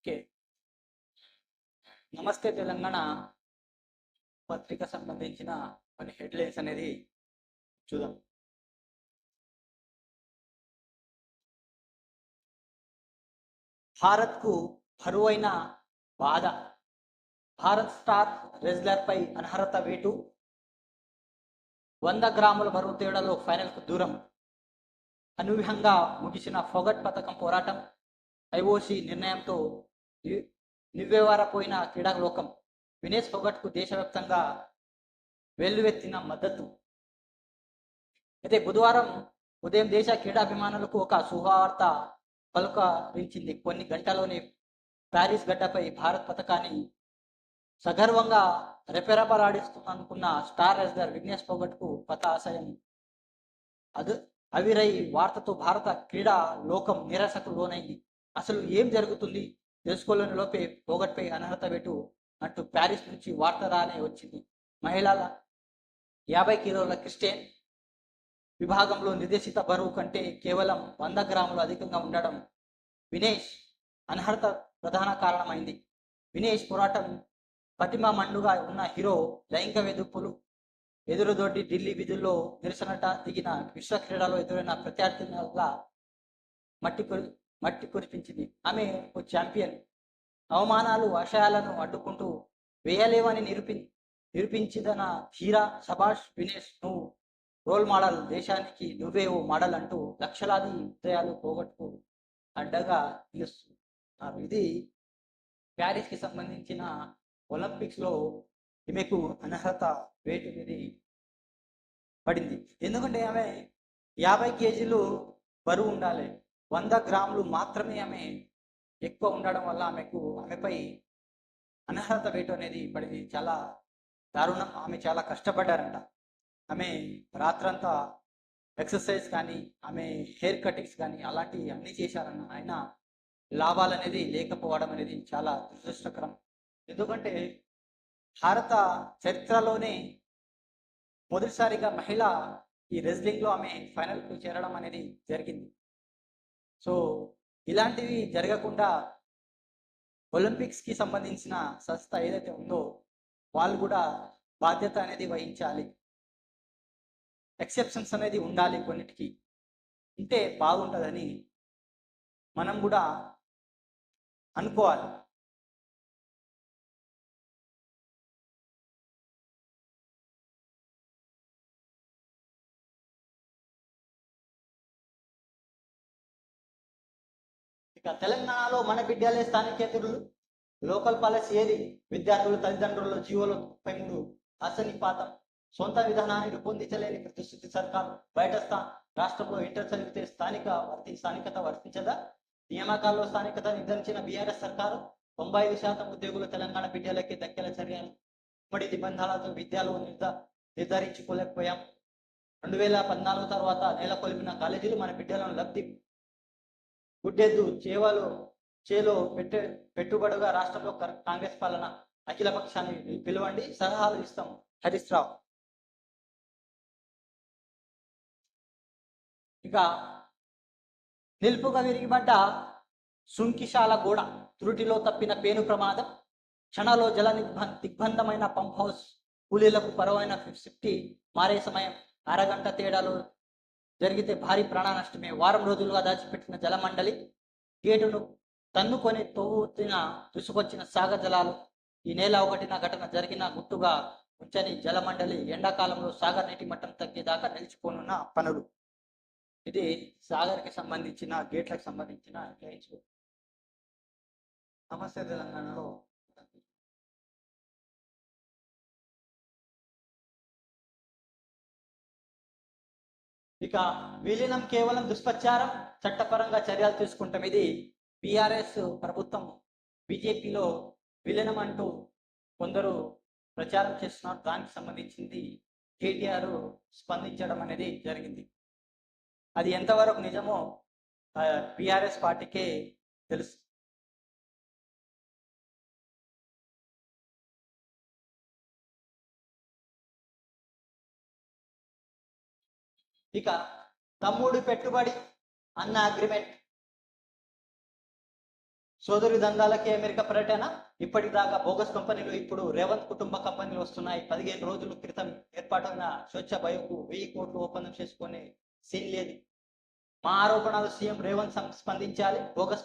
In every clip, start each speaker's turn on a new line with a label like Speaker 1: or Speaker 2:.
Speaker 1: Okay. నమస్తే తెలంగాణ పత్రిక సంబంధించిన కొన్ని హెడ్లైన్స్ అనేది చూద్దాం. భారత్కు బరువైన బాధ. భారత్ స్టార్ రెజ్లర్పై అనర్హత వేటు. 100 గ్రాముల బరువు తేడాలో ఫైనల్కు దూరం. అనూహ్యంగా ముగిసిన ఫోగట్ పథకం పోరాటం. ఐఓసీ నిర్ణయంతో నివ్వెరపోయిన క్రీడా లోకం. వినేష్ ఫోగట్కు దేశవ్యాప్తంగా వెల్లువెత్తిన మద్దతు. అయితే బుధవారం ఉదయం దేశ క్రీడాభిమానులకు ఒక శుభవార్త పలుకరించింది. కొన్ని గంటలోనే ప్యారిస్ గడ్డపై భారత్ పథకాన్ని సగర్వంగా రెపెరపరాడిస్తుందనుకున్న స్టార్ రెజ్లర్ విఘ్నేష్ ఫోగట్కు ఆశయం అవిరై వార్తతో భారత క్రీడా లోకం నిరాశకు లోనైంది. అసలు ఏం జరుగుతుంది తెలుసుకోలేని లోపే ఫోగట్పై అనర్హత వేటు అంటూ ప్యారిస్ నుంచి వార్త రానే వచ్చింది. మహిళల 50 కిలోల క్రిస్టియన్ విభాగంలో నిర్దేశిత బరువు కంటే కేవలం 100 గ్రాములు అధికంగా ఉండడం వినేష్ అనర్హత ప్రధాన కారణమైంది. వినేష్ పోరాటం పటిమ మండుగా ఉన్న హీరో లైంగిక వేధింపులు ఎదురుదొడ్డి ఢిల్లీ విధుల్లో నిరసనట దిగిన విశ్వ క్రీడలో ఎదురైన ప్రత్యర్థుల మట్టి కురిపించింది. ఆమె ఓ ఛాంపియన్. అవమానాలు ఆశయాలను అడ్డుకుంటూ వేయలేవని నిరూపించిదన ధీరా. శభాష్ వినేష్, నువ్వు రోల్ మోడల్, దేశానికి నువ్వే ఓ మోడల్ అంటూ లక్షలాది హృదయాలు పోగొట్టుకు అడ్డగా నిలుస్తున్నారు. ఇది ప్యారిస్కి సంబంధించిన ఒలింపిక్స్లో ఈమెకు అనర్హత వేటు అనేది పడింది. ఎందుకంటే ఆమె 50 కేజీలు బరువు ఉండాలి, 100 గ్రాములు మాత్రమే ఆమె ఎక్కువ ఉండడం వల్ల ఆమెపై అనర్హత వేటు అనేది పడింది. చాలా దారుణం. ఆమె చాలా కష్టపడ్డారంట. ఆమె రాత్రంతా ఎక్సర్సైజ్ కానీ ఆమె హెయిర్ కటింగ్స్ కానీ అలాంటివి అన్నీ చేశారన్న. ఆయన లాభాలు అనేది లేకపోవడం అనేది చాలా దురదృష్టకరం. ఎందుకంటే భారత చరిత్రలోనే మొదటిసారిగా మహిళ ఈ రెజ్లింగ్లో ఆమె ఫైనల్కు చేరడం అనేది జరిగింది. సో ఇలాంటివి జరగకుండా ఒలింపిక్స్కి సంబంధించిన సంస్థ ఏదైతే ఉందో వాళ్ళు కూడా బాధ్యత అనేది వహించాలి. ఎక్సెప్షన్స్ అనేది ఉండాలి, కొన్నిటికి ఉంటే బాగుంటుందని మనం కూడా అనుకోవాలి. ఇక తెలంగాణలో మన బిడ్డలే స్థానికేతరులు, లోకల్ పాలసీ ఏది? విద్యార్థులు తల్లిదండ్రుల జీవోలు 33 అసనిపాతం. సొంత విధానాన్ని రూపొందించలేని ప్రతిష్ఠిత సర్కారు. బయట రాష్ట్రంలో ఇంటర్ చదివితే స్థానికత వర్తించదా? నియామకాల్లో స్థానికత నిర్ధారించిన బీఆర్ఎస్ సర్కారు 95% ఉద్యోగులు తెలంగాణ బిడ్డలకే దక్కేల చర్యలు. ఉమ్మడి నిబంధనలతో విద్యలో నిర్ధారించుకోలేకపోయాం. 2014 తర్వాత నెలకొల్పిన కాలేజీలు మన బిడ్డలను లబ్ధి గుడ్డెద్దు చేలో పెట్టుబడుగా రాష్ట్రంలో కాంగ్రెస్ పాలన. అఖిల పక్షాన్ని పిలువండి, సలహాలు ఇస్తాం. హరీష్ రావు. ఇక నిలుపుగా విరిగిపడ్డ సుంకిశాల గోడ, త్రుటిలో తప్పిన పేను ప్రమాదం. క్షణలో జల దిగ్బంధమైన పంప్ హౌస్. కూలీలకు పరవైన 50 మారే సమయం. అరగంట తేడాలో జరిగితే భారీ ప్రాణ నష్టమే. వారం రోజులుగా దాచిపెట్టిన జలమండలి గేటును తన్నుకొని తుసుకొచ్చిన సాగర్ జలాలు. ఈ నెల 1న ఘటన జరిగిన గుట్టుగా ఉంచని జలమండలి ఎండాకాలంలో సాగర్ నీటి మట్టం తగ్గేదాకా నిలిచిపోనున్న పనులు. ఇది సాగర్కి సంబంధించిన గేట్లకు సంబంధించిన హెడ్లైన్స్. నమస్తే తెలంగాణలో ఇక విలీనం కేవలం దుష్ప్రచారం, చట్టపరంగా చర్యలు తీసుకుంటాం. ఇది బీఆర్ఎస్ ప్రభుత్వం బీజేపీలో విలీనం అంటూ కొందరు ప్రచారం చేస్తున్నారు. దానికి సంబంధించింది కేటీఆర్ స్పందించడం అనేది జరిగింది. అది ఎంతవరకు నిజమో బీఆర్ఎస్ పార్టీకే తెలుసు. ఇక తమ్ముడు పెట్టుబడి అన్న అగ్రిమెంట్. సోదరి దందాలకి అమెరికా పర్యటన. ఇప్పటిదాకా బోగస్ కంపెనీలు ఇప్పుడు రేవంత్ కుటుంబ కంపెనీలు వస్తున్నాయి. 15 రోజుల క్రితం ఏర్పాటైన స్వచ్ఛ బయోకు 1000 కోట్లు ఒప్పందం చేసుకునే సీన్ లేదు. మా ఆరోపణలు సీఎం రేవంత్ స్పందించాలి. బోగస్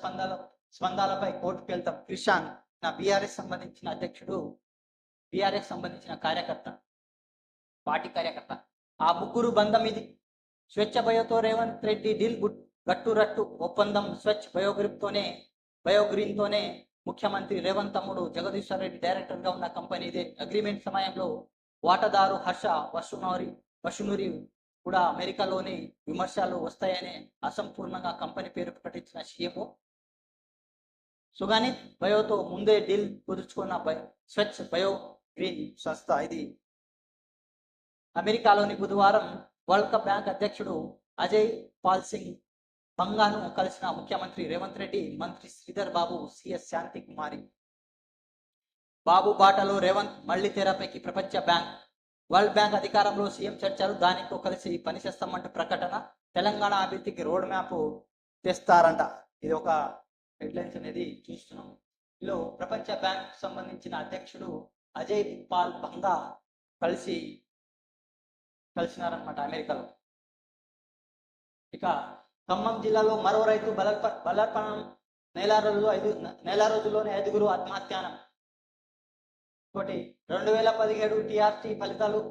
Speaker 1: స్పందాలపై కోర్టుకు వెళ్తాం. క్రిషాన్ నా బీఆర్ఎస్ సంబంధించిన అధ్యక్షుడు, బీఆర్ఎస్ సంబంధించిన కార్యకర్త, పార్టీ కార్యకర్త. ఆ ముగ్గురు బంధం ఇది. స్వచ్ఛ బయోతో రేవంత్ రెడ్డి డీల్ గట్టురట్టు ఒప్పందం. స్వచ్ఛ బయోగ్రీన్తోనే ముఖ్యమంత్రి రేవంత్ తమ్ముడు జగదీశ్వర్ రెడ్డి డైరెక్టర్ గా ఉన్న కంపెనీ ఇదే. అగ్రిమెంట్ సమయంలో వాటాదారు హర్ష వసునూరి కూడా అమెరికాలోని విమర్శలు వస్తాయని అసంపూర్ణంగా కంపెనీ పేరు ప్రకటించిన సీఎంఓ సుగానిత్ బయోతో ముందే డీల్ కుదుర్చుకున్న స్వచ్ఛ బయో గ్రీన్ సంస్థ ఇది. అమెరికాలోని బుధవారం వరల్డ్ కప్ బ్యాంక్ అధ్యక్షుడు అజయ్ పాల్ సింగ్ బంగాను కలిసిన ముఖ్యమంత్రి రేవంత్ రెడ్డి, మంత్రి శ్రీధర్ బాబు, సిఎస్ శాంతి కుమారి. బాబు బాటలో రేవంత్ మళ్లీ తెరపైకి. ప్రపంచ బ్యాంక్, వరల్డ్ బ్యాంక్ అధికారంలో సీఎం చర్చలు, దానితో కలిసి పనిచేస్తామంటూ ప్రకటన. తెలంగాణ అభివృద్ధికి రోడ్ మ్యాప్ తెస్తారంట. ఇది ఒక హెడ్లైన్స్ అనేది చూస్తున్నాం. ఇందులో ప్రపంచ బ్యాంక్ సంబంధించిన అధ్యక్షుడు అజయ్ పాల్ బంగా కలిసినారనమాట అమెరికాలో. ఇక ఖమ్మం జిల్లాలో మరో రైతు బలర్పణం. నెల రోజుల్లోనే 5గురు ఆత్మహత్యానం. 2017 టీఆర్టీ ఫలితాలు.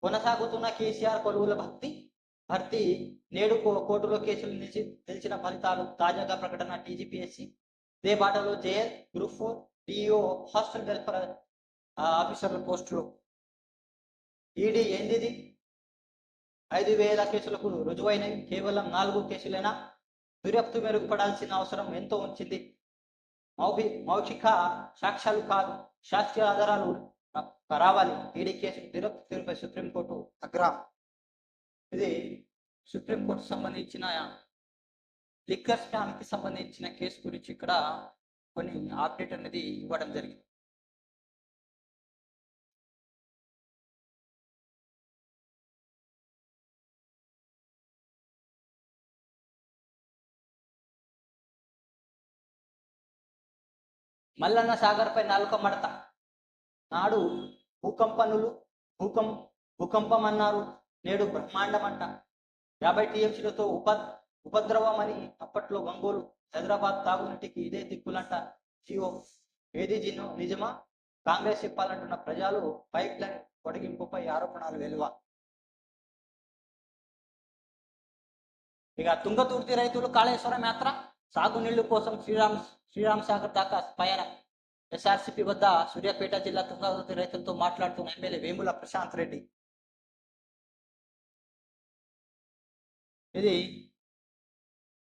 Speaker 1: కొనసాగుతున్న కేసీఆర్ కొలువుల భర్తీ. నేడు కోర్టులో కేసులు నిలిచిన ఫలితాలు. తాజాగా ప్రకటన టీజీపీఎస్సీ. ఇదే బాటలో JL, group 4, DO, hostel welfare ఆఫీసర్ల పోస్టులు. ఈడీ ఏందిది? 5,000 కేసులకు రుజువైనవి కేవలం 4 కేసులైనా దర్యాప్తు మెరుగుపడాల్సిన అవసరం ఎంతో ఉంచింది. మౌఖిక సాక్ష్యాలు కాదు, శాస్త్రీయ ఆధారాలు రావాలి. ఈడీ కేసు దర్యాప్తు తీరుపై సుప్రీంకోర్టు ఆగ్రహం. ఇది సుప్రీంకోర్టు సంబంధించిన లిక్కర్ స్కామ్ కి సంబంధించిన కేసు గురించి ఇక్కడ కొన్ని అప్డేట్ అనేది ఇవ్వడం జరిగింది. మల్లన్న సాగర్ పై నాలుక మడత. నాడు భూకంపం అన్నారు, నేడు బ్రహ్మాండం అంట. 50 టీఎంసీలతో ఉపద్రవం అని అప్పట్లో గంగోలు. హైదరాబాద్ తాగునీటికి ఇదే దిక్కులంట. సిఓ ఏది నిజమా? కాంగ్రెస్ చెప్పాలంటున్న ప్రజలు. పైప్ లైన్ పొడిగింపుపై ఆరోపణలు వెలువ. ఇక తుంగతుర్తి రైతులు కాళేశ్వరం యాత్ర. సాగునీళ్లు కోసం శ్రీరామ్ సాగర్ దాకా పయనం. ఎస్ఆర్సిపి వద్ద సూర్యాపేట జిల్లా తుంగతుర్తి రైతులతో మాట్లాడుతున్న ఎమ్మెల్యే వేముల ప్రశాంత్ రెడ్డి. ఇది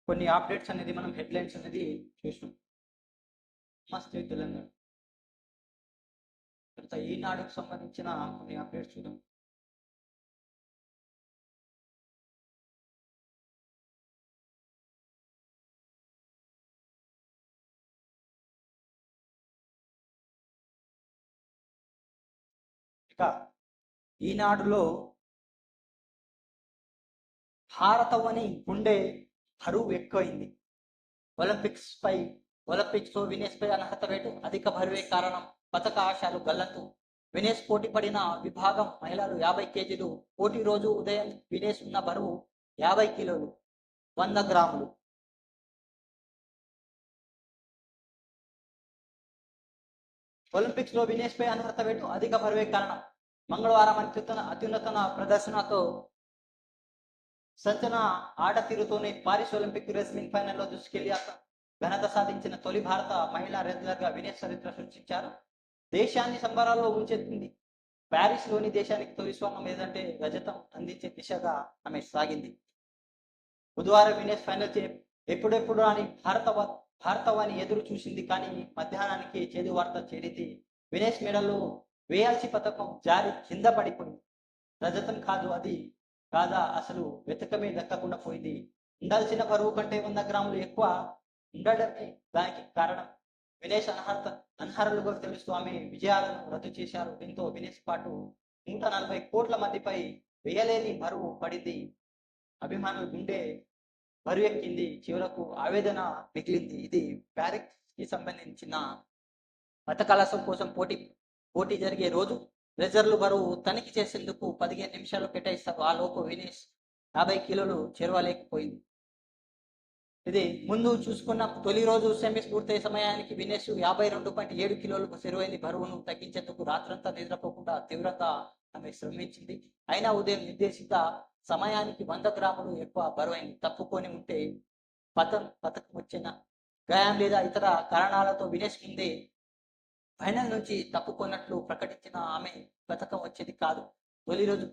Speaker 1: కొన్ని అప్డేట్స్ అనేది మనం హెడ్లైన్స్ అనేది చూసాం. మస్తు తెలంగాణ. తర్వాత ఈనాడుకు సంబంధించిన కొన్ని అప్డేట్స్ చూద్దాం. ఇక ఈనాడులో భారతవని గుండె బరువు ఎక్కువైంది. ఒలింపిక్స్ లో వినేష్ పై అనర్హత వేటు. అధిక బరువే కారణం. పథక ఆశలు గల్లంతు. వినేష్ పోటీ పడిన విభాగం మహిళలు 50 కేజీలు. పోటీ రోజు ఉదయం వినేష్ ఉన్న బరువు 50 కిలోలు 100 గ్రాములు. ఒలింపిక్స్ లో వినేష్ పై అనర్హత వేటు. అధిక బరువే కారణం. మంగళవారం అత్యున్నత ప్రదర్శనతో సంచలన ఆట తీరుతోనే పారిస్ ఒలింపిక్ రెస్లింగ్ ఫైనల్లో దూసుకెళ్లి ఘనత సాధించిన తొలి భారత మహిళా రెజ్లర్ గా వినేష్ చరిత్ర సృష్టించారు. దేశాన్ని సంబరాల్లో ఉంచెత్తింది. ప్యారిస్ లోని దేశానికి తొలి స్వర్ణం ఏదంటే రజతం అందించే దిశగా ఆమె సాగింది. బుధవారం వినేష్ ఫైనల్ ఎప్పుడెప్పుడు అని భారతవాణి ఎదురు చూసింది. కానీ మధ్యాహ్నానికి చేదు వార్త చేరింది. వినేష్ మెడల్లో వేయాల్సి పథకం జారి కింద పడిపోయింది. రజతం కాదు, అది కాదా అసలు వెతకమే దక్కకుండా పోయింది. ఉండాల్సిన బరువు కంటే 100 గ్రాములు ఎక్కువ ఉండడమే దానికి కారణం. వినేష్ అనర్హులుగా తెలుస్తూ ఆమె విజయాలను రద్దు చేశారు. దీంతో వినేష్ పాటు 140 కోట్ల మందిపై వేయలేని బరువు పడింది. అభిమానులు గుండె బరువు ఎక్కింది. చివరకు ఆవేదన మిగిలింది. ఇది కి సంబంధించిన పథకాల కోసం పోటీ జరిగే రోజు రిజర్వ్ బరువు తనిఖీ చేసేందుకు 15 నిమిషాలు కేటాయిస్తారు. ఆ లోపు వినేష్ 50 కిలోలు చేరవలేకపోయింది. ఇది ముందు చూసుకున్న తొలి రోజు సెమీస్ పూర్తయ్యే సమయానికి వినేష్ 52.7 కిలోలకు చేరువైంది. బరువును తగ్గించేందుకు రాత్రంతా నిద్రపోకుండా తీవ్రంగా ఆమె శ్రమించింది. అయినా ఉదయం నిర్దేశిత సమయానికి 100 గ్రాములు ఎక్కువ బరువైంది. తప్పుకొని ఉంటే పతకం వచ్చిన గాయం లేదా ఇతర కారణాలతో వినేష్ ముందే ఫైనల్ నుంచి తప్పుకున్నట్లు ప్రకటించిన ఆమె పతకం వచ్చేది కాదు. తొలి రోజు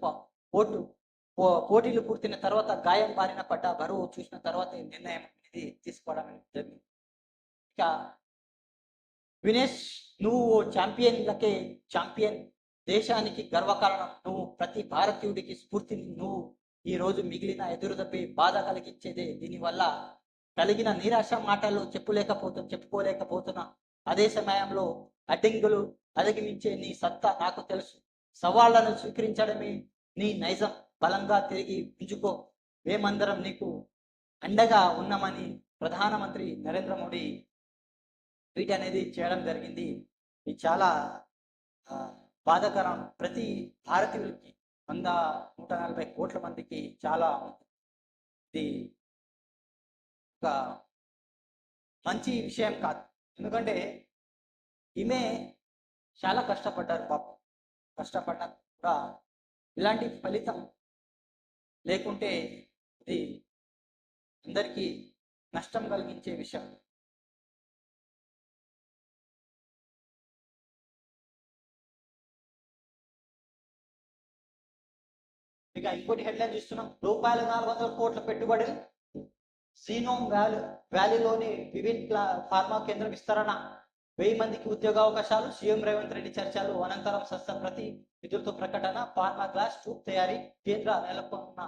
Speaker 1: పోటీలు పూర్తిన తర్వాత గాయం బారిన పడ్డ బరువు చూసిన తర్వాత నిర్ణయం అనేది తీసుకోవడం జరిగింది. ఇక వినేష్, నువ్వు ఛాంపియన్, దేశానికి గర్వకారణం, నువ్వు ప్రతి భారతీయుడికి స్ఫూర్తిని, నువ్వు ఈ రోజు మిగిలిన ఎదురుదప్పి బాధ కలిగించేదే. దీనివల్ల కలిగిన నిరాశ మాటలు చెప్పుకోలేకపోతున్నా. అదే సమయంలో అడ్డంకులు అధిగమించే నీ సత్తా నాకు తెలుసు. సవాళ్లను స్వీకరించడమే నీ నైజం. బలంగా తిరిగి పుంజుకో. మేమందరం నీకు అండగా ఉన్నామని ప్రధానమంత్రి నరేంద్ర మోడీ ట్వీట్ అనేది చేయడం జరిగింది. ఇది చాలా బాధాకరం. ప్రతి భారతీయులకి 140 కోట్ల మందికి చాలా ఇది ఒక మంచి విషయం కాదు. ఎందుకంటే ఈమె చాలా కష్టపడ్డారు పాపం. కష్టపడ్డా కూడా ఇలాంటి ఫలితం లేకుంటే ఇది అందరికీ నష్టం కలిగించే విషయం. ఇక ఇంకోటి హెడ్లైన్ చూస్తున్నాం. రూపాయలు 400 కోట్ల పెట్టుబడి సీనోమ్ వ్యాలీలోని వివిన్ ఫార్మా కేంద్రం విస్తరణ, 1000 మందికి ఉద్యోగావకాశాలు, సీఎం రేవంత్ రెడ్డి చర్చలు అనంతరం ప్రతి విధులతో ప్రకటన, ఫార్మా గ్లాస్ ట్యూబ్ తయారీ కేంద్ర నెలకొన్న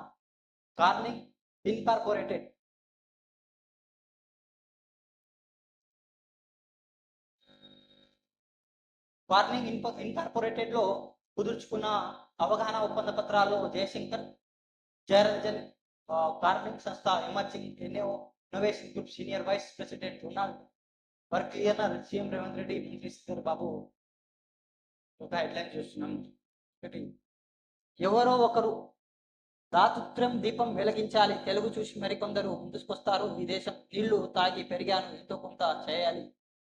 Speaker 1: కార్నింగ్ ఇన్కార్పొరేటెడ్ లో కుదుర్చుకున్న అవగాహన ఒప్పంద పత్రాల్లో జయశంకర్, జయరంజన్, కార్నింగ్ సంస్థ emerging innovation group senior vice president Ronald వర్క్లియర్, సీఎం రేవంత్ రెడ్డి, మంత్రి శ్రీధర్ బాబు. ఒక హెడ్లైన్ చూస్తున్నాం. ఎవరో ఒకరు దాతృత్వం దీపం వెలిగించాలి. తెలుగు చూసి మరికొందరు ముందుకొస్తారు. ఈ దేశం నీళ్లు తాగి పెరిగాను, ఎంతో కొంత చేయాలి.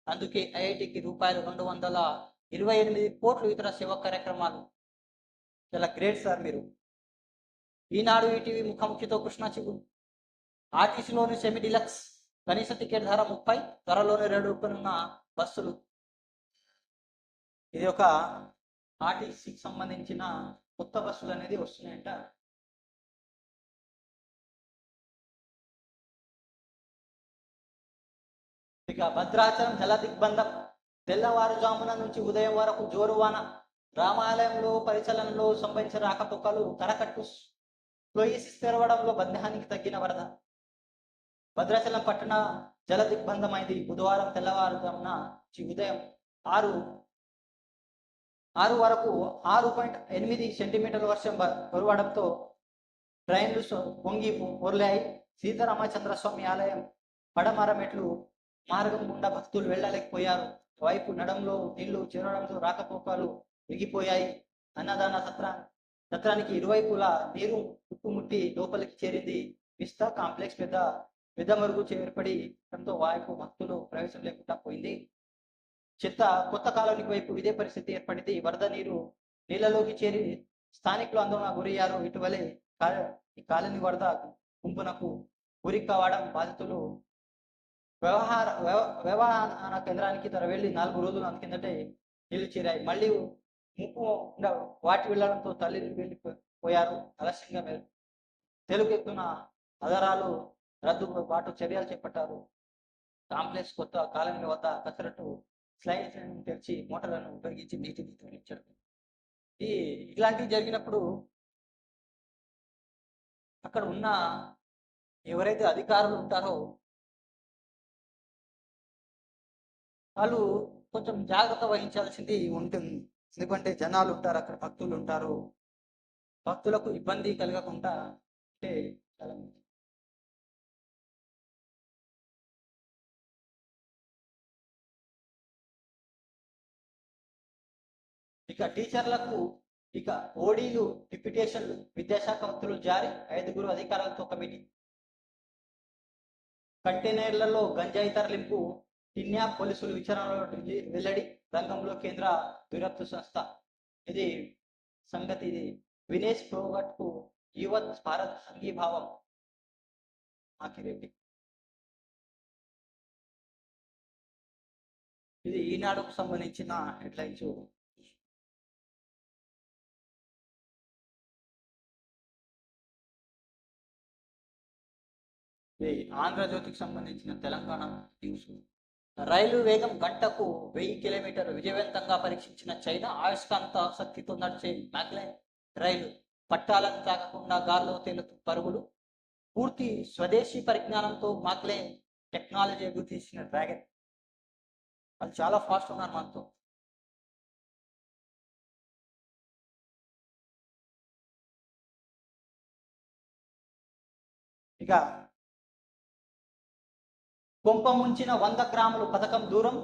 Speaker 1: అందుకే ఐఐటికి రూపాయలు 228 కోట్లు, ఇతర సేవా కార్యక్రమాలు. చాలా గ్రేట్ సార్ మీరు. ఈనాడు ఈటీవీ ముఖాముఖితో కృష్ణా చిగురు. ఆర్టీసీలోని సెమీ డిలక్స్ కనీస టికెట్ ధర 30, త్వరలోనే 2 రూపాయలున్న బస్సులు. ఇది ఒక ఆర్టీసీకి సంబంధించిన కొత్త బస్సులు అనేది వస్తున్నాయంట. ఇక భద్రాచలం జల దిగ్బంధం, తెల్లవారుజామున నుంచి ఉదయం వరకు జోరువాన, రామాలయంలో పరిచలనలో సంభవించిన రాకపోకలు, కరకట్టు ఫ్లోయిసిస్ తెరవడంలో బంధానికి తగ్గిన వరద. భద్రాచలం పట్టణ జల దిగ్బంధమైంది. బుధవారం తెల్లవారుజామున ఉదయం 6 వరకు 6.8 సెంటీమీటర్ల వర్షం కురవడంతో ట్రైన్లు పొంగి పొర్లాయి. సీతారామచంద్రస్వామి ఆలయం పడమర మెట్లు మార్గం గుండా భక్తులు వెళ్ళలేకపోయారు. వైపు నడంలో నీళ్లు చేరడంతో రాకపోకలు విగిపోయాయి. అన్నదాన సత్రానికి ఇరువైపులా నీరు చుట్టుముట్టి లోపలికి చేరింది. విస్తా కాంప్లెక్స్ పెద్ద మరుగు ఏర్పడడంతో వైపు భక్తులు ప్రవేశం లేకుండా పోయింది. కొత్త కాలనీకి వైపు ఇదే పరిస్థితి ఏర్పడింది. వరద నీళ్లలోకి చేరి స్థానికులు ఆందోళన గురయ్యారు. ఇటీవలే ఈ కాలనీ వరద గుంపునకు గురి కావడం బాధితులు వ్యవహార కేంద్రానికి వెళ్లి 4 రోజుల కిందటే నీళ్లు చేరాయి. మళ్ళీ ముప్పు వాటి వెళ్లడంతో తల్లిని వెళ్ళిపోయారు. ఆలస్యంగా తెలుగెత్తున ఆధారాలు రద్దుబాటు చర్యలు చేపట్టారు. కాంప్లెక్స్ కొత్త కాలనీ వద్ద కసరట్టు స్లైడ్ తెరిచి మోటార్లను ఉపయోగించి నీటిని తొలగించారు. ఇలాంటివి జరిగినప్పుడు అక్కడ ఉన్న ఎవరైతే అధికారులు ఉంటారో వాళ్ళు కొంచెం జాగ్రత్త వహించాల్సింది ఉంటుంది. ఎందుకంటే జనాలు ఉంటారు, అక్కడ భక్తులు ఉంటారు. భక్తులకు ఇబ్బంది కలగకుండా అంటే చాలా ఇక టీచర్లకు ఇక ఓడీలు డిప్యుటేషన్లు విద్యాశాఖ ఉత్తర్వులు జారీ 5 అధికారులతో కమిటీ. కంటైనర్లలో గంజాయి తరలింపు కిన్యా పోలీసులు విచారణలో వెల్లడి. రంగంలో కేంద్ర దర్యాప్తు సంస్థ. ఇది సంగతి. ఇది వినేష్ ఫోగట్ కు యువత్ భారత్ సంఘీభావం. ఆకిరెడ్డి. ఇది ఈనాడుకు సంబంధించిన హెడ్లైన్స్. ఇది ఆంధ్రజ్యోతికి సంబంధించిన తెలంగాణ న్యూస్. రైలు వేగం గంటకు 1000 కిలోమీటర్లు విజయవంతంగా పరీక్షించిన చైనా. ఆయుష్కాంత శక్తితో నడిచే మ్యాగ్లైన్ రైలు పట్టాలను తాకకుండా గాల్లో తేలుతూ పరుగులు. పూర్తి స్వదేశీ పరిజ్ఞానంతో మ్యాగ్లైన్ టెక్నాలజీ అభివృద్ధి చేసిన డ్రాగన్. వాళ్ళు చాలా ఫాస్ట్ ఉన్నారు మనతో. ఇక కొంప ముంచిన 100 గ్రాములు పథకం దూరం.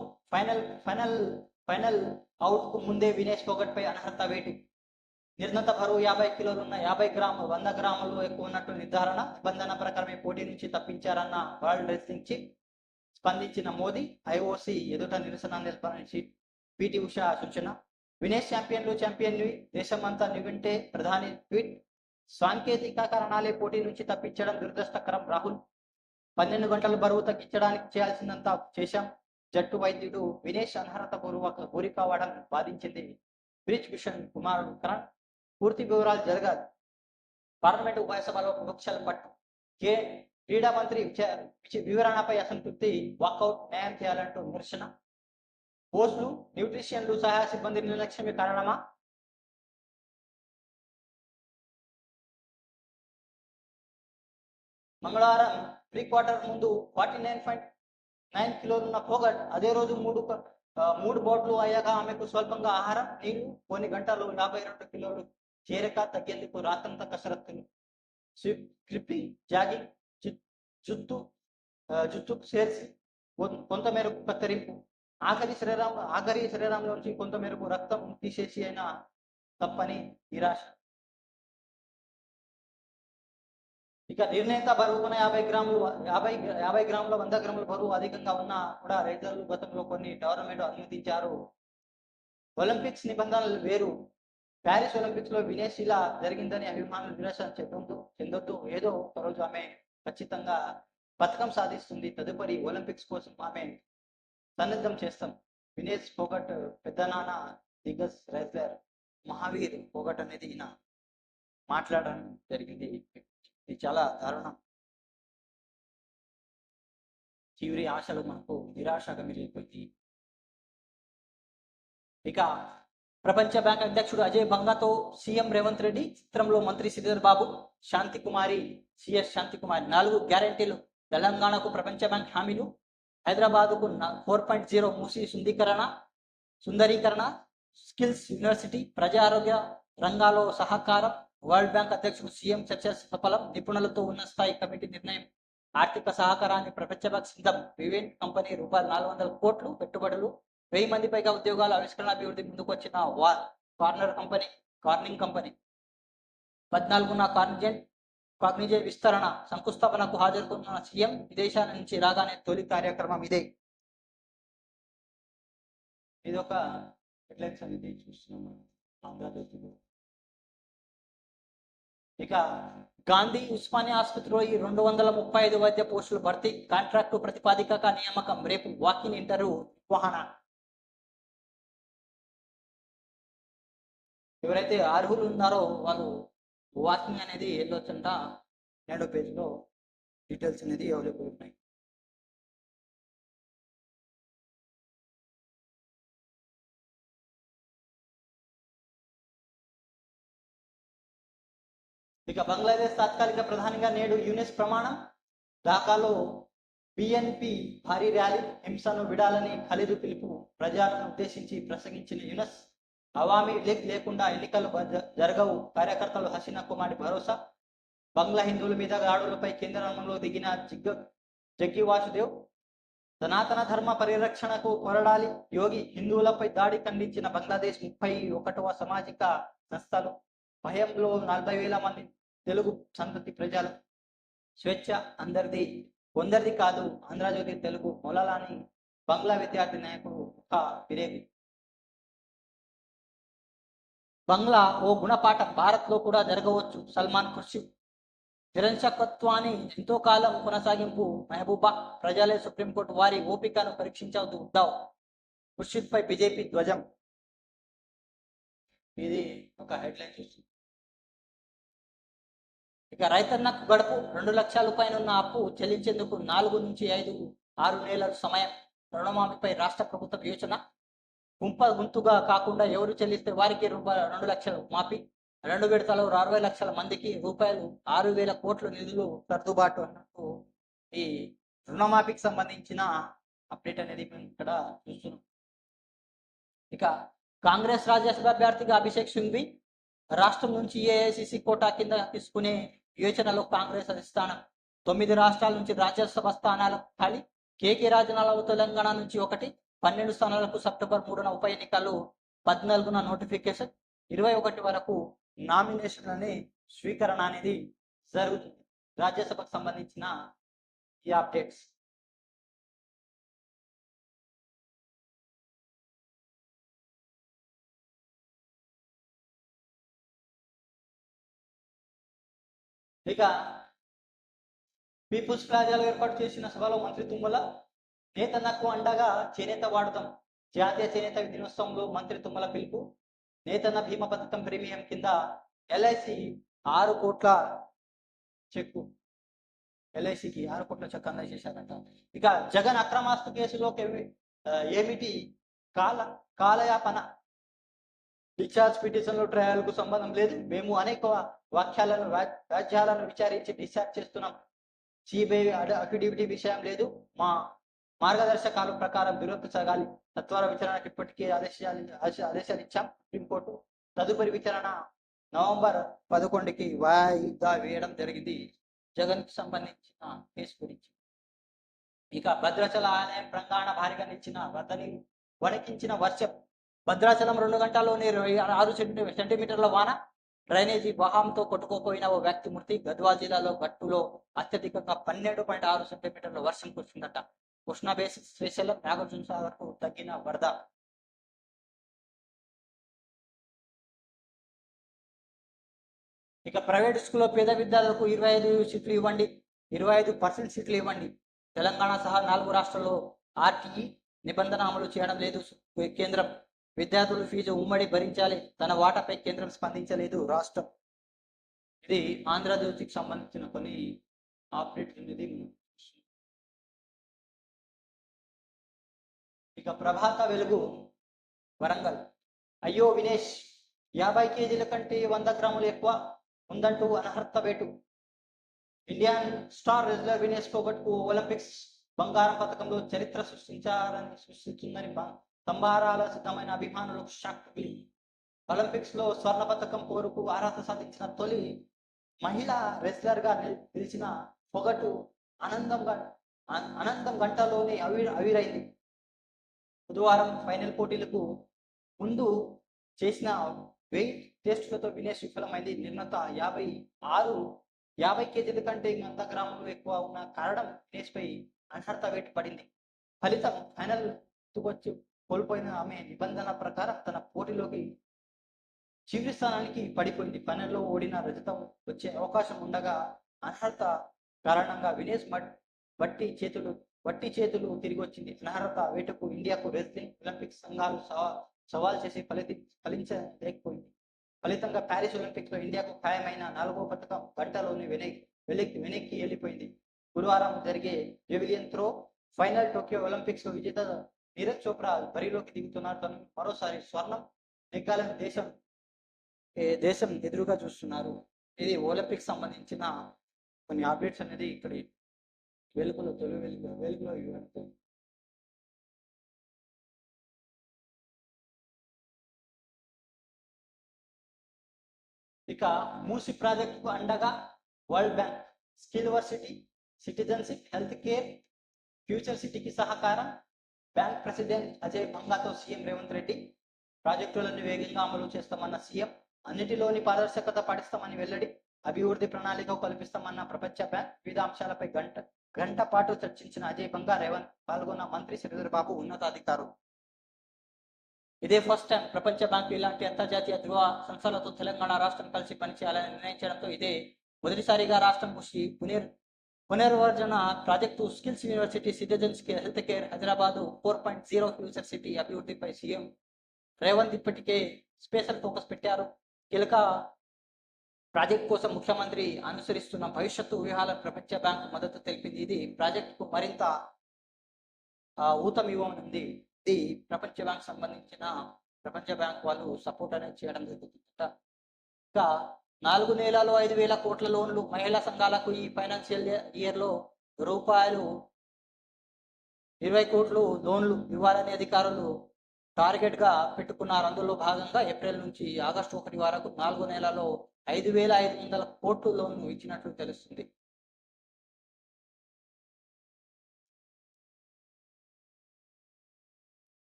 Speaker 1: ఫైనల్ అవుట్ కు ముందే వినేష్ ఫోగట్ పై అనర్హత వేటు. నిర్ణత బరువు 50 కిలోలున్న 50 గ్రాములు 100 గ్రాములు ఎక్కువ ఉన్నట్టు నిర్ధారణ. నిబంధన ప్రకారమే పోటీ నుంచి తప్పించారన్న వరల్డ్ రెస్లింగ్ చీఫ్. స్పందించిన మోదీ. ఐఓసీ ఎదుట నిరసన నిలపాలని పిటి ఉషా సూచన. వినేష్ ఛాంపియన్లు దేశమంతా నివింటే ప్రధాని ట్వీట్. సాంకేతిక కారణాలే పోటీ నుంచి తప్పించడం దురదృష్టకరం రాహుల్. 12 గంటలు బరువు తగ్గించడానికి చేయాల్సిందంతా చేశాం. జట్టు వైద్యుడు వినేష్ అనర్హత గురి కావడం బాధించింది బ్రిజ్ భూషణ్ కుమారుడు కరణ్. పూర్తి వివరాలు జరగాలి. పార్లమెంటు ఉభయ సభలో విపక్షాల పట్టు. క్రీడా మంత్రి వివరణపై అసంతృప్తి. వాకౌట్ న్యాయం చేయాలంటూ నిరసన. కోచ్లు న్యూట్రిషియన్లు సహాయ సిబ్బంది నిర్లక్ష్యమే కారణమా? మంగళవారం ప్రీ క్వార్టర్ ముందు 49.9 కిలోలున్న ఫోగట్ అదే రోజు మూడు బోట్లు అయ్యాక ఆమెకు స్వల్పంగా ఆహారం, నీళ్లు. కొన్ని గంటలు 52 కిలోలు చేరక తగ్గేందుకు రాత్రంతా కసరత్తులు. స్కిప్పింగ్, జాగింగ్, జుత్తుకు చేర్చి కొంతమేరకు కత్తిరింపు. ఆఖరి శరీరంలోంచి కొంతమేరకు రక్తం తీసేసి అయినా తప్పని నిరాశ. ఇక నిర్ణీత బరువుకున్న 50 గ్రాములు 100 గ్రాముల బరువు అధికంగా ఉన్నా కూడా రైతులు గతంలో కొన్ని టోర్నమెంట్ అనుమతించారు. ఒలింపిక్స్ నిబంధనలు వేరు. ప్యారిస్ ఒలింపిక్స్ లో వినేష్ ఇలా జరిగిందని అభిమానులు నిరాశ చెందొద్దు. ఏదో ఒకరోజు ఆమె ఖచ్చితంగా పథకం సాధిస్తుంది. తదుపరి ఒలింపిక్స్ కోసం ఆమె సన్నద్ధం చేస్తాం. వినేష్ ఫోగట్ పెద్దనాన్న దిగ్గజ్ రైస్లర్ మహావీర్ ఫోగట్ అనేది ఈయన మాట్లాడడం జరిగింది. ఇది చాలా దారుణం. చివరి ఆశలు మనకు నిరాశగా మిగిలిపోయింది. ఇక ప్రపంచ బ్యాంక్ అధ్యక్షుడు అజయ్ బంగాతో సీఎం రేవంత్ రెడ్డి. చిత్రంలో మంత్రి శ్రీధర్ బాబు, శాంతికుమారి, సిఎస్ శాంతికుమారి. 4 గ్యారెంటీలు. తెలంగాణకు ప్రపంచ బ్యాంక్ హామీలు. హైదరాబాద్కు 4.0 మూసి సుందరీకరణ. Skills university. ప్రజా ఆరోగ్య రంగాల్లో సహకారం. వరల్డ్ బ్యాంక్ అధ్యక్షుడు సీఎం చర్చ సఫలం. నిపుణులతో ఉన్నత స్థాయి కమిటీ నిర్ణయం. ఆర్థిక సహకారాన్ని ప్రపంచ బ్యాంక్ సిద్ధం. వివేన్ కంపెనీ ₹400 కోట్లు పెట్టుబడులు. 1000 మంది పైగా ఉద్యోగాల ఆవిష్కరణ అభివృద్ధి. ముందుకు వచ్చిన కార్నింగ్ కంపెనీ. 14న కాగ్నిజెంట్ విస్తరణ శంకుస్థాపనకు హాజరుకున్న సీఎం. విదేశాల నుంచి రాగానే తొలి కార్యక్రమం ఇదే. ఇది ఒక హెడ్లైన్స్ అనేది చూస్తున్నాం ఆంధ్రజ్యోతిలో. ఇక గాంధీ ఉస్మానియా ఆసుపత్రిలో 235 వైద్య పోస్టులు భర్తీ. కాంట్రాక్టు ప్రతిపాదికగా నియామకం. రేపు వాకిన్ ఇంటర్వ్యూ నిర్వహణ. ఎవరైతే అర్హులు ఉన్నారో వాళ్ళు వాకింగ్ అనేది వెళ్ళొచ్చంట. 2వ పేజీలో డీటెయిల్స్ అనేది అవైలబుల్ ఉన్నాయి. ఇక బంగ్లాదేశ్ తాత్కాలిక ప్రధానిగా నేడు యూనిస్ ప్రమాణం. ఢాకాలో పిఎన్పి భారీ ర్యాలీ. హింసను విడాలని ఖలీదు పిలుపు. ప్రజలను ఉద్దేశించి ప్రసంగించిన యూనిస్. అవామీ లీగ్ లేకుండా ఎన్నికలు జరగవు. కార్యకర్తలు హసీనా కుమారి భరోసా. బంగ్లా హిందువుల మీద దాడులపై కేంద్రంలో దిగిన జగ్గి వాసుదేవ్. సనాతన ధర్మ పరిరక్షణకు పోరాడాలి యోగి, హిందువులపై దాడి ఖండించిన బంగ్లాదేశ్ 31వ సామాజిక సంస్థలు, భయంలో 40,000 మంది తెలుగు సంతతి ప్రజలు, స్వేచ్ఛ అందరిది కొందరిది కాదు, ఆంధ్రజ్యోతి తెలుగు మొలలాని బంగ్లా విద్యార్థి నాయకుడు ఒక ఫిరేబి. బంగ్లా ఓ గుణపాఠం, భారత్లో కూడా జరగవచ్చు, సల్మాన్ ఖుర్షిద్. నిరంశకత్వాన్ని ఎంతో కాలం కొనసాగింపు మహబూబా, ప్రజలే సుప్రీంకోర్టు వారి ఓపికను పరీక్షించవద్దు ఉద్దవ్. ఖుర్షిద్ పై బీజేపీ ధ్వజం. ఇది ఒక హెడ్లైన్ చూస్తుంది. ఇక రైతన్నకు గడుపు, 2 లక్షల రూపాయలున్న అప్పు చెల్లించేందుకు 4 నుంచి 6 నెలల సమయం. రుణమాఫీపై రాష్ట్ర ప్రభుత్వం యోచన. గుంపుగా కాకుండా ఎవరు చెల్లిస్తే వారికి 2 లక్షలు మాఫీ. 2 విడతలు 60 లక్షల మందికి రూపాయలు 6,000 కోట్ల నిధులు సర్దుబాటు అన్నట్టు ఈ రుణమాఫీకి సంబంధించిన అప్డేట్ అనేది ఇక్కడ చూస్తున్నాం. ఇక కాంగ్రెస్ రాజ్యసభ అభ్యర్థిగా అభిషేక్ సింఘ్వి రాష్ట్రం నుంచి ఏఐసిసి కోటా కింద తీసుకునే యోచనలో కాంగ్రెస్ అధిష్టానం. 9 రాష్ట్రాల నుంచి రాజ్యసభ స్థానాల ఖాళీ. కేకే రాజనాల తెలంగాణ నుంచి 1, 12 స్థానాలకు సెప్టెంబర్ 3న ఉప ఎన్నికలు, 14న నోటిఫికేషన్, 21 వరకు నామినేషన్ అనే స్వీకరణ అనేది జరుగుతుంది. రాజ్యసభకు సంబంధించిన ఈ అప్డేట్స్. ఇక పీపుల్స్ ప్లాజాలో ఏర్పాటు చేసిన సభలో మంత్రి తుమ్మల, నేతన్నకు అండగా చేనేత వాడతాం, జాతీయ చేనేత దినోత్సవంలో మంత్రి తుమ్మల పిలుపు. నేతన్న భీమా పథకం ప్రీమియం కింద ఎల్ఐసి 6 కోట్ల చెక్కు, ఎల్ఐసికి 6 కోట్ల చెక్ అందజేశారంట. ఇక జగన్ అక్రమాస్తు కేసులో ఏమిటి కాలయాపన, డిశ్చార్జ్ పిటిషన్లో ట్రయల్కు సంబంధం లేదు, మేము అనేక వ్యాజ్యాలను విచారించి డిశ్చార్జ్ చేస్తున్నాం, సిబిఐ అఫిడవిటీ విషయం లేదు, మా మార్గదర్శకాల ప్రకారం విరోధ జరగాలి, సత్వర విచారణకు ఇప్పటికే ఆదేశాలు ఇచ్చాం సుప్రీంకోర్టు, తదుపరి విచారణ నవంబర్ 11కి వాయిదా వేయడం జరిగింది. జగన్ కి సంబంధించిన కేసు గురించి. ఇక భద్రాచల ఆలయం ప్రాంగణ భారీగా నిలిచిన వరదని వణికించిన వర్షం. భద్రాచలం 2 గంటల్లోనే 6 సెంటీమీటర్ల వాన. డ్రైనేజీ వహాంతో కొట్టుకోపోయిన ఓ వ్యక్తి మృతి. గద్వాల జిల్లాలో గట్టులో అత్యధికంగా 12.6 సెంటీమీటర్ల వర్షం కురిసిందట. కృష్ణా బేసిన్, శ్రీశైలం, నాగార్జున సాగర్ కు తగ్గిన వరద. ఇక ప్రైవేట్ స్కూల్లో పేద విద్యార్థులకు 25 సీట్లు ఇవ్వండి, 25% సీట్లు ఇవ్వండి. తెలంగాణ సహా 4 రాష్ట్రాల్లో ఆర్టీఈ నిబంధన అమలు చేయడం లేదు కేంద్రం. విద్యార్థులు ఫీజు ఉమ్మడి భరించాలి, తన వాటాపై కేంద్రం స్పందించలేదు రాష్ట్రం. ఇది ఆంధ్రజ్యోతికి సంబంధించిన కొన్ని అప్డేట్ అనేది. ఇక ప్రభాత వెలుగు వరంగల్. అయ్యో వినేష్, 50 కేజీల కంటే 100 గ్రాములు ఎక్కువ ఉందంటూ అనర్హత వేటు. ఇండియన్ స్టార్ రెజ్లర్ వినేష్ ఫోగట్కు ఒలింపిక్స్ బంగారం పథకంలో చరిత్ర సృష్టిస్తుందని సంబారాల సిద్ధమైన అభిమానులకు షాక్ తగిలి. ఒలింపిక్స్ లో స్వర్ణ పథకం కోరుకు అర్హత సాధించిన తొలి మహిళా రెజ్లర్ గా నిలిచిన ఫోగట్ అనంతం గంటలోనే అవిరైంది. బుధవారం ఫైనల్ పోటీలకు ముందు చేసిన వెయిట్ టెస్టులతో వినేష్ విఫలమైంది. నిర్ణత 50 కేజీల కంటే 100 గ్రాములు ఎక్కువ ఉన్న కారణం వినేష్ పై అనర్హత వేటు పడింది. ఫలితం ఫైనల్ వచ్చి కోల్పోయిన ఆమె నిబంధన ప్రకారం తన పోటీలోకి చివరి స్థానానికి పడిపోయింది. ఫైనల్లో ఓడిన రజతం వచ్చే అవకాశం ఉండగా అనర్హత కారణంగా వినేష్ వట్టి చేతులు తిరిగి వచ్చింది. అనర్హత వేటుకు ఇండియాకు రెజ్లింగ్ ఒలింపిక్స్ సంఘాలు సవాల్ చేసి ఫలించలేకపోయింది. ఫలితంగా ప్యారిస్ ఒలింపిక్స్ లో ఇండియాకు ఖాయమైన 4వ పథకం గంటలోనే వెనక్కి వెళ్ళిపోయింది. గురువారం జరిగే జెవెలిన్ త్రో ఫైనల్ టోక్యో ఒలింపిక్స్ లో విజేత నీరజ్ చోప్రా బరిలోకి దిగుతున్నారు. తను మరోసారి స్వర్ణం నెగ్గాలని దేశం ఎదురుగా చూస్తున్నారు. ఇది ఒలింపిక్స్ సంబంధించిన కొన్ని అప్డేట్స్ అనేది ఇక్కడ వెలుగులో ఇవ్వడం. ఇక మూసి ప్రాజెక్టుకు అండగా world bank, skill varsity, citizenship, health care, future సిటీకి సహకారం. బ్యాంక్ ప్రెసిడెంట్ అజయ్ బంగాతో సీఎం రేవంత్ రెడ్డి. ప్రాజెక్టులను వేగంగా అమలు చేస్తామన్న సీఎం. అన్నిటిలోని పారదర్శకత పాటిస్తామని వెల్లడి. అభివృద్ధి ప్రణాళిక కల్పిస్తామన్న ప్రపంచ బ్యాంక్. వివిధ అంశాలపై గంట పాటు చర్చించిన అజయ్ బంగా రేవంత్. పాల్గొన్న మంత్రి శ్రీధర్ బాబు, ఉన్నతాధికారులు. ఇదే ఫస్ట్ టైం ప్రపంచ బ్యాంకు ఇలాంటి అంతర్జాతీయ ధృవ సంస్థలతో తెలంగాణ రాష్ట్రం కలిసి పనిచేయాలని నిర్ణయించడంతో ఇదే మొదటిసారిగా రాష్ట్రం కృషి పునర్వర్జన project skills university citizens health care Hyderabad 4.0 future city అభివృద్ధిపై సీఎం రేవంత్ ఇప్పటికే స్పెషల్ ఫోకస్ పెట్టారు. కీలక ప్రాజెక్ట్ కోసం ముఖ్యమంత్రి అనుసరిస్తున్న భవిష్యత్తు వ్యూహాల ప్రపంచ బ్యాంకు మద్దతు తెలిపింది. ఇది ప్రాజెక్టుకు మరింత ఊతమివ్వనుంది. ఇది ప్రపంచ బ్యాంక్ సంబంధించిన ప్రపంచ బ్యాంక్ వాళ్ళు సపోర్ట్ అనేది చేయడం జరుగుతుందట. ఇంకా 4 నెలల్లో 5,000 కోట్ల లోన్లు మహిళా సంఘాలకు ఈ ఫైనాన్షియల్ ఇయర్లో రూపాయలు 20 కోట్లు లోన్లు ఇవ్వాలని అధికారులు టార్గెట్గా పెట్టుకున్నారు. అందులో భాగంగా ఏప్రిల్ నుంచి ఆగస్టు 1 వరకు 4 నెలల్లో 5,500 కోట్లు లోన్లు ఇచ్చినట్లు తెలుస్తుంది.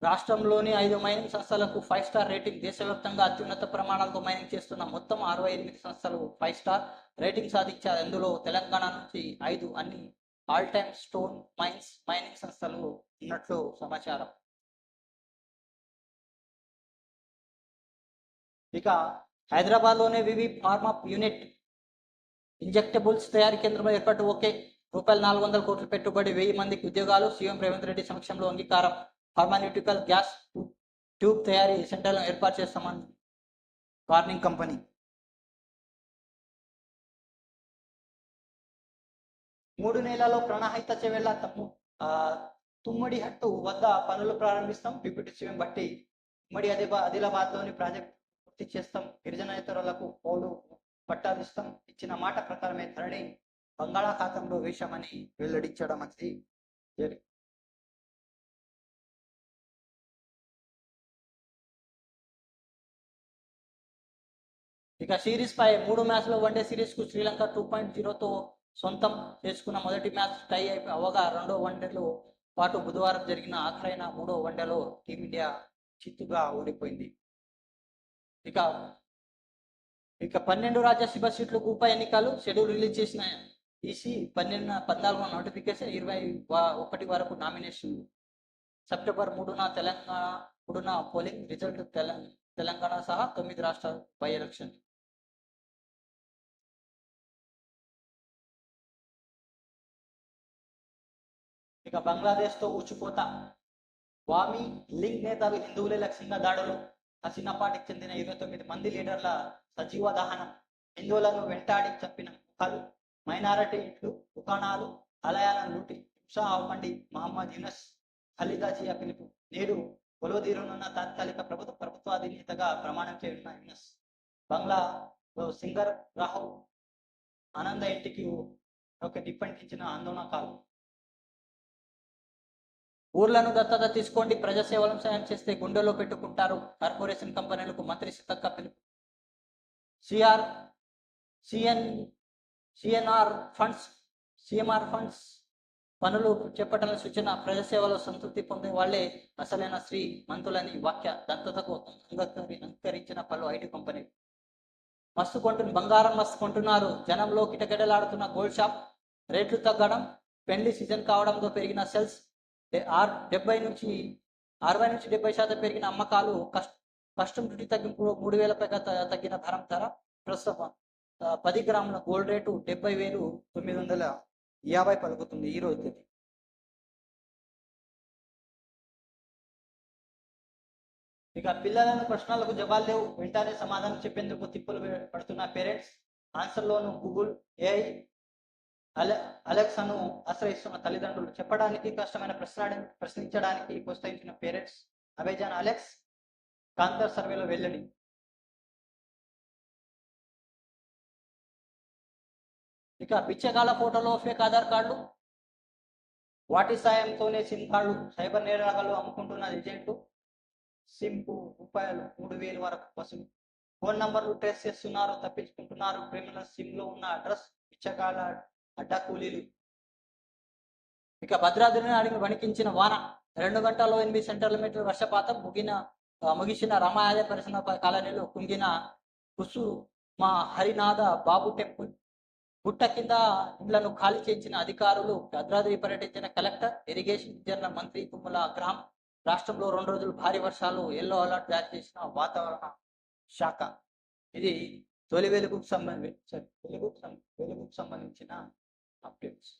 Speaker 1: రాష్ట్రంలోని 5 మైనింగ్ సంస్థలకు 5 స్టార్ రేటింగ్. దేశవ్యాప్తంగా అత్యున్నత ప్రమాణాలతో మైనింగ్ చేస్తున్న మొత్తం 68 సంస్థలు 5 స్టార్ రేటింగ్ సాధించారు. అందులో తెలంగాణ నుంచి 5 అన్ని ఆల్ టైమ్ స్టోన్ మైనింగ్ సంస్థలు ఉన్నట్లు సమాచారం. ఇక హైదరాబాద్లోనే వివి ఫార్మా యూనిట్ ఇంజెక్టబుల్స్ తయారీ కేంద్రంలో ఏర్పాటు. ఓకే. రూపాయలు 400 కోట్ల పెట్టుబడి, 1000 మందికి ఉద్యోగాలు. సీఎం రేవంత్ రెడ్డి సమక్షంలో అంగీకారం. ఫార్మాన్యూటికల్ గ్యాస్ ట్యూబ్ తయారీ సెంటర్లను ఏర్పాటు చేస్తామని కార్నింగ్ కంపెనీ. 3 నెలల్లో ప్రాణహిత చెవెళ్ల తుమ్మడి హట్టు వద్ద పనులు ప్రారంభిస్తాం. డిప్యూటీ సీఎం బట్టి. ఉమ్మడి ఆదిలాబాద్లోని ప్రాజెక్టు పూర్తి చేస్తాం. గిరిజనేతరులకు పౌడు పట్టాలిస్తాం. ఇచ్చిన మాట ప్రకారమే ధరణి బంగాళాఖాతంలో వేశామని వెల్లడించడం అనేది జరిగింది. ఇక సిరీస్ పై 3 మ్యాచ్ల వన్డే సిరీస్ కు శ్రీలంక 2.0తో సొంతం చేసుకున్న మొదటి మ్యాచ్ టై అవగా రెండో వన్డేలో పాటు బుధవారం జరిగిన ఆఖరైన 3వ వన్డేలో టీమిండియా చిత్తుగా ఓడిపోయింది. ఇక 12 రాజ్యసభ సీట్లకు ఉప ఎన్నికలు షెడ్యూల్ రిలీజ్ చేసిన ఈసీ 14 నోటిఫికేషన్, 21 వరకు నామినేషన్. సెప్టెంబర్ 3న పోలింగ్ రిజల్ట్. తెలంగాణ సహా 9 రాష్ట్రాల బై ఎలక్షన్. ఇక బంగ్లాదేశ్తో ఊచిపోత. వామీ లీగ్ నేతలు హిందువులే లక్ష్యంగా దాడులు. హసీనాబాద్కి చెందిన 29 మంది లీడర్ల సజీవ దహనం. హిందువులను వెంటాడి చంపిన ముఖాలు. మైనారిటీ ఇంట్లు, దుకాణాలు, ఆలయాలను లూటి హింస ఆపండి. మహమ్మద్ యూనస్ ఖలీదా జియా పిలుపు. నేడు కొలువుదీరనున్న తాత్కాలిక ప్రభుత్వాధినేతగా ప్రమాణం చేయనున్న యూనస్. బంగ్లాలో సింగర్ రాహుల్ ఆనంద ఇంటికి ఒక నిప్పంటించిన ఆందోళనకాలు. ఊర్లను దత్తత తీసుకోండి, ప్రజాసేవలను సాయం చేస్తే గుండెలో పెట్టుకుంటారు. కార్పొరేషన్ కంపెనీలకు మంత్రి సీతక్క పిలుపు. సిఎంఆర్ ఫండ్స్ పనులు చేపట్టాలని సూచన. ప్రజాసేవలో సంతృప్తి పొందే వాళ్లే అసలైన శ్రీమంతులని వాక్య. దత్తతకు అంగీకరించిన పలు ఐటీ కంపెనీలు. బంగారం మస్తు కొంటున్నారు. జనంలో కిటకిటలాడుతున్న గోల్డ్ షాప్. రేట్లు తగ్గడం, పెళ్లి సీజన్ కావడంతో పెరిగిన సెల్స్. 60 నుంచి 70% పెరిగిన అమ్మకాలు. కస్టమ్ డ్యూటీ తగ్గింపు 3,000 పైగా తగ్గిన ధర. ప్రస్తుతం 10 గ్రాముల గోల్డ్ రేటు 70,950 పలుకుతుంది ఈ రోజు. ఇక పిల్లలను ప్రశ్నలకు జవాబు లేవు, వెంటనే సమాధానం చెప్పేందుకు తిప్పులు పడుతున్న పేరెంట్స్. ఆన్సర్లోను గూగుల్, ఏఐ, అలెక్సాను ఆశ్రయిస్తున్న తల్లిదండ్రులు. చెప్పడానికి కష్టమైన ప్రశ్నించడానికి ప్రోత్సహించిన పేరెంట్స్. అమెజాన్ అలెక్స్ కాంతర్ సర్వేలో వెల్లడి. ఇక బిచ్చగాల ఫోటోలో ఫేక్ ఆధార్ కార్డులు. వాటి సాయంతోనే సిమ్ కార్డులు. సైబర్ నేరగాళ్లు అమ్ముకుంటున్న ఏజెంట్లు. సిమ్కు రూపాయలు 3,000 వరకు వసూలు. ఫోన్ నంబర్లు ట్రేస్ చేస్తున్నారు, తప్పించుకుంటున్నారు క్రిమినల్. సిమ్ లో ఉన్న అడ్రస్. బిచ్చగాల అడ్డా కూలీలు. ఇక భద్రాద్రిని అడిగి వణికించిన వాన 2 గంటల్లో 8 సెంటీమీటర్ల వర్షపాతం ముగిసిన రామాయ పరిశ్రమ కాలనీలో కుంగిన కుసుమ హరినాథ బాబు టెంపుల్. గుట్ట కింద ఇళ్లను ఖాళీ చేయించిన అధికారులు. భద్రాద్రి పర్యటించిన కలెక్టర్. ఇరిగేషన్ ఇంజనీర్ల మంత్రి తుమ్మల గ్రామం. రాష్ట్రంలో 2 రోజులు భారీ వర్షాలు. ఎల్లో అలర్ట్ జారీ చేసిన వాతావరణ శాఖ. ఇది తొలి వెలుగుకు సంబంధించిన అప్డేట్స్.